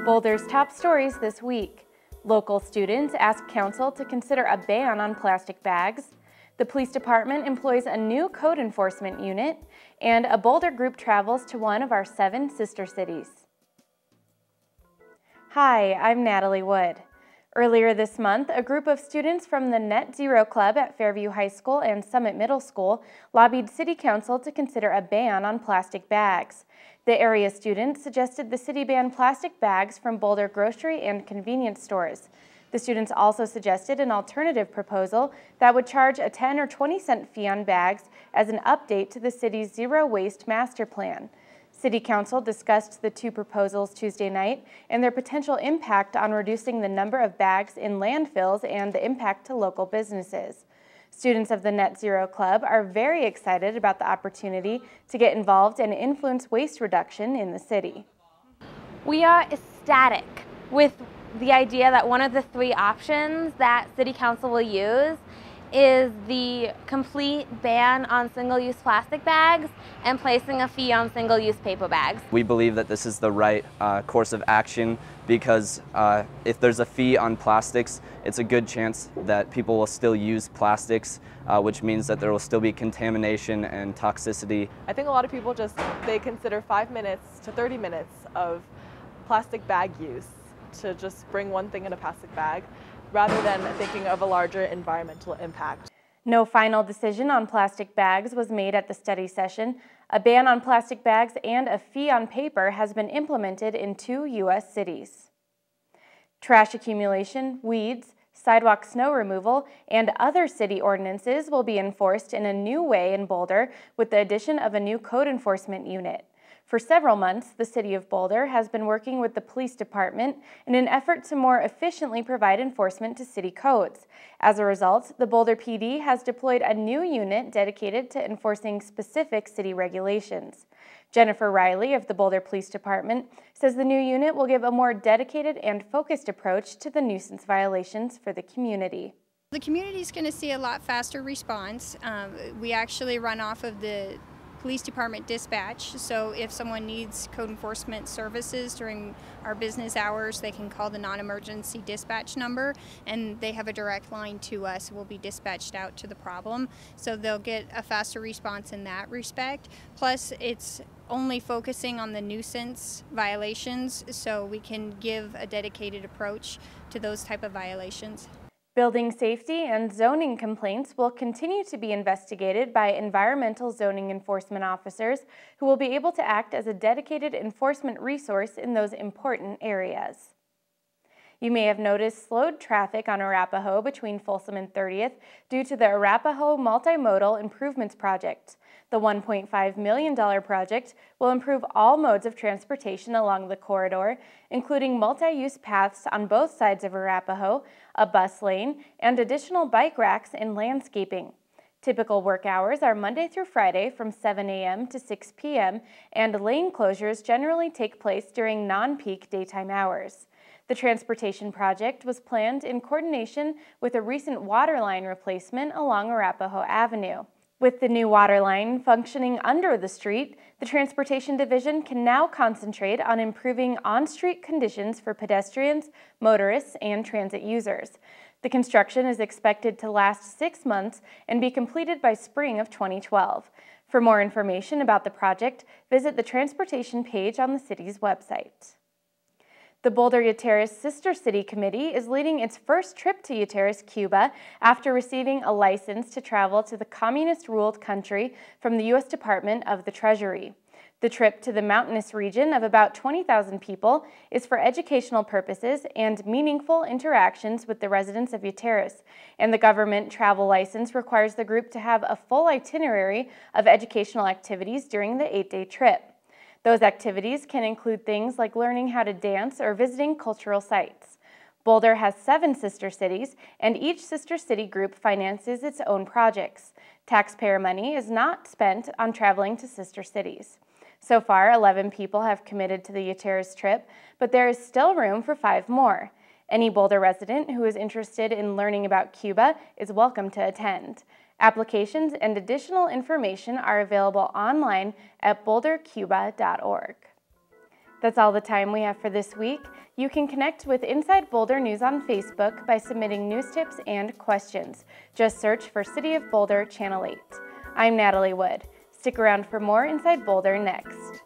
Boulder's top stories this week. Local students ask council to consider a ban on plastic bags. The police department employs a new code enforcement unit, and a Boulder group travels to one of our 7 sister cities. Hi, I'm Natalie Wood. Earlier this month, a group of students from the Net Zero Club at Fairview High School and Summit Middle School lobbied City Council to consider a ban on plastic bags. The area students suggested the city ban plastic bags from Boulder grocery and convenience stores. The students also suggested an alternative proposal that would charge a 10 or 20 cent fee on bags as an update to the city's zero waste master plan. City Council discussed the 2 proposals Tuesday night and their potential impact on reducing the number of bags in landfills and the impact to local businesses. Students of the Net Zero Club are very excited about the opportunity to get involved and influence waste reduction in the city. We are ecstatic with the idea that one of the 3 options that City Council will use is the complete ban on single-use plastic bags and placing a fee on single-use paper bags. We believe that this is the right course of action because if there's a fee on plastics, it's a good chance that people will still use plastics, which means that there will still be contamination and toxicity. I think a lot of people they consider 5 minutes to 30 minutes of plastic bag use to just bring one thing in a plastic bag, rather than thinking of a larger environmental impact. No final decision on plastic bags was made at the study session. A ban on plastic bags and a fee on paper has been implemented in 2 U.S. cities. Trash accumulation, weeds, sidewalk snow removal, and other city ordinances will be enforced in a new way in Boulder with the addition of a new code enforcement unit. For several months, the City of Boulder has been working with the police department in an effort to more efficiently provide enforcement to city codes. As a result, the Boulder PD has deployed a new unit dedicated to enforcing specific city regulations. Jennifer Riley of the Boulder Police Department says the new unit will give a more dedicated and focused approach to the nuisance violations for the community. The community is going to see a lot faster response. We actually run off of the police department dispatch, so if someone needs code enforcement services during our business hours, they can call the non-emergency dispatch number and they have a direct line to us. We'll be dispatched out to the problem, so they'll get a faster response in that respect. Plus, it's only focusing on the nuisance violations, so we can give a dedicated approach to those type of violations. Building safety and zoning complaints will continue to be investigated by environmental zoning enforcement officers who will be able to act as a dedicated enforcement resource in those important areas. You may have noticed slowed traffic on Arapahoe between Folsom and 30th due to the Arapahoe Multimodal Improvements Project. The $1.5 million project will improve all modes of transportation along the corridor, including multi-use paths on both sides of Arapahoe, a bus lane, and additional bike racks and landscaping. Typical work hours are Monday through Friday from 7 a.m. to 6 p.m., and lane closures generally take place during non-peak daytime hours. The transportation project was planned in coordination with a recent water line replacement along Arapahoe Avenue. With the new water line functioning under the street, the Transportation Division can now concentrate on improving on-street conditions for pedestrians, motorists, and transit users. The construction is expected to last 6 months and be completed by spring of 2012. For more information about the project, visit the transportation page on the city's website. The Boulder Yateras Sister City Committee is leading its first trip to Yateras, Cuba, after receiving a license to travel to the communist-ruled country from the U.S. Department of the Treasury. The trip to the mountainous region of about 20,000 people is for educational purposes and meaningful interactions with the residents of Yateras, and the government travel license requires the group to have a full itinerary of educational activities during the 8-day trip. Those activities can include things like learning how to dance or visiting cultural sites. Boulder has 7 sister cities, and each sister city group finances its own projects. Taxpayer money is not spent on traveling to sister cities. So far, 11 people have committed to the Yateras trip, but there is still room for 5 more. Any Boulder resident who is interested in learning about Cuba is welcome to attend. Applications and additional information are available online at bouldercuba.org. That's all the time we have for this week. You can connect with Inside Boulder News on Facebook by submitting news tips and questions. Just search for City of Boulder Channel 8. I'm Natalie Wood. Stick around for more Inside Boulder next.